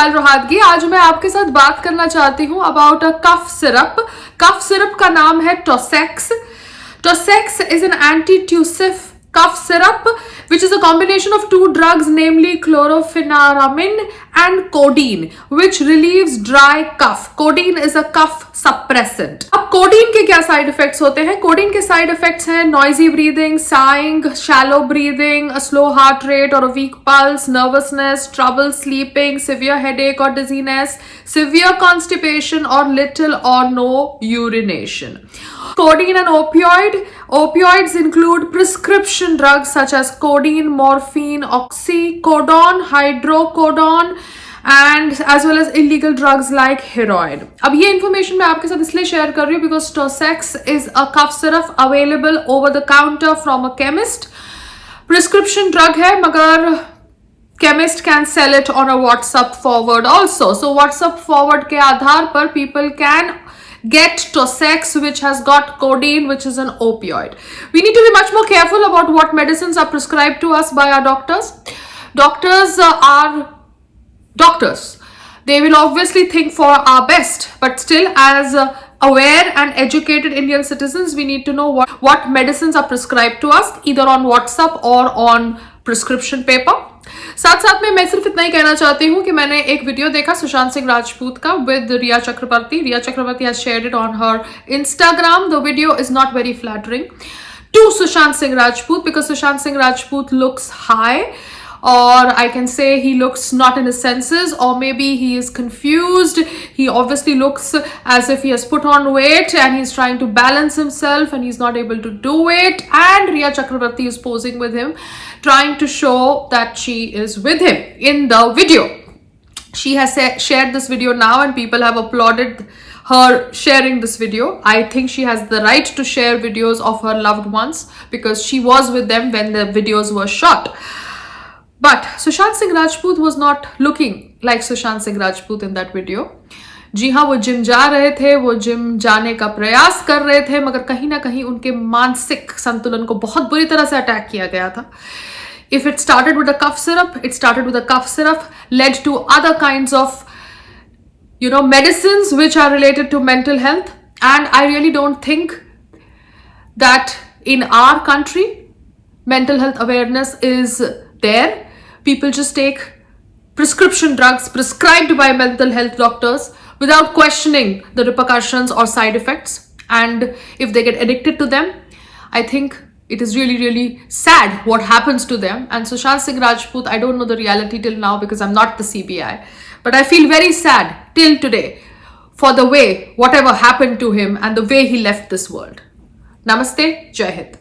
पायल रोहातगी। आज मैं आपके साथ बात करना चाहती हूँ about a cough syrup. Cough syrup का नाम है टोसेक्स। Tossex is an anti-tussive cough syrup which is a combination of two drugs, namely chlorpheniramine and codeine, which relieves dry cough. Codeine is a cough suppressant. अब codeine के क्या side effects होते हैं? codeine के side effects हैं noisy breathing, sighing, shallow breathing, a slow heart rate or a weak pulse, nervousness, trouble sleeping, severe headache or dizziness, severe constipation or little or no urination. Codeine and opioids include prescription drugs such as codeine, morphine, oxycodone, hydrocodone and as well as illegal drugs like heroin. अब ये information मैं आपके साथ इसलिए share कर रही हूँ because Tossex is a cough syrup available over the counter from a chemist. Prescription drug है मगर chemist can sell it on a WhatsApp forward also. So WhatsApp forward के आधार पर people can get Tossex, which has got codeine, which is an opioid. We need to be much more careful about what medicines are prescribed to us by our doctors. Doctors are doctors. They will obviously think for our best, but still as aware and educated Indian citizens, we need to know what medicines are prescribed to us either on WhatsApp or on prescription paper. साथ साथ में मैं सिर्फ इतना ही कहना चाहती हूँ कि मैंने एक वीडियो देखा सुशांत सिंह राजपूत का with Rhea Chakraborty has shared it on her Instagram. The video is not very flattering to Sushant Singh Rajput because Sushant Singh Rajput looks high, or I can say he looks not in his senses, or maybe he is confused. He obviously looks as if he has put on weight and he's trying to balance himself and he's not able to do it. And Riya Chakrabarti is posing with him, trying to show that she is with him in the video. She has shared this video now and people have applauded her sharing this video. I think she has the right to share videos of her loved ones because she was with them when the videos were shot. But Sushant Singh Rajput was not looking like Sushant Singh Rajput in that video. जी हाँ, वो gym जा रहे थे, वो gym जाने का प्रयास कर रहे थे, मगर कहीं ना कहीं उनके मानसिक संतुलन को बहुत बुरी तरह से अटैक किया गया था. If it started with a cough syrup, it started with a cough syrup, led to other kinds of, medicines which are related to mental health. And I really don't think that in our country, mental health awareness is there. People just take prescription drugs prescribed by mental health doctors without questioning the repercussions or side effects. And if they get addicted to them, I think it is really, really sad what happens to them. And Sushant Singh Rajput, I don't know the reality till now because I'm not the CBI. But I feel very sad till today for the way, whatever happened to him and the way he left this world. Namaste, Jai Hind.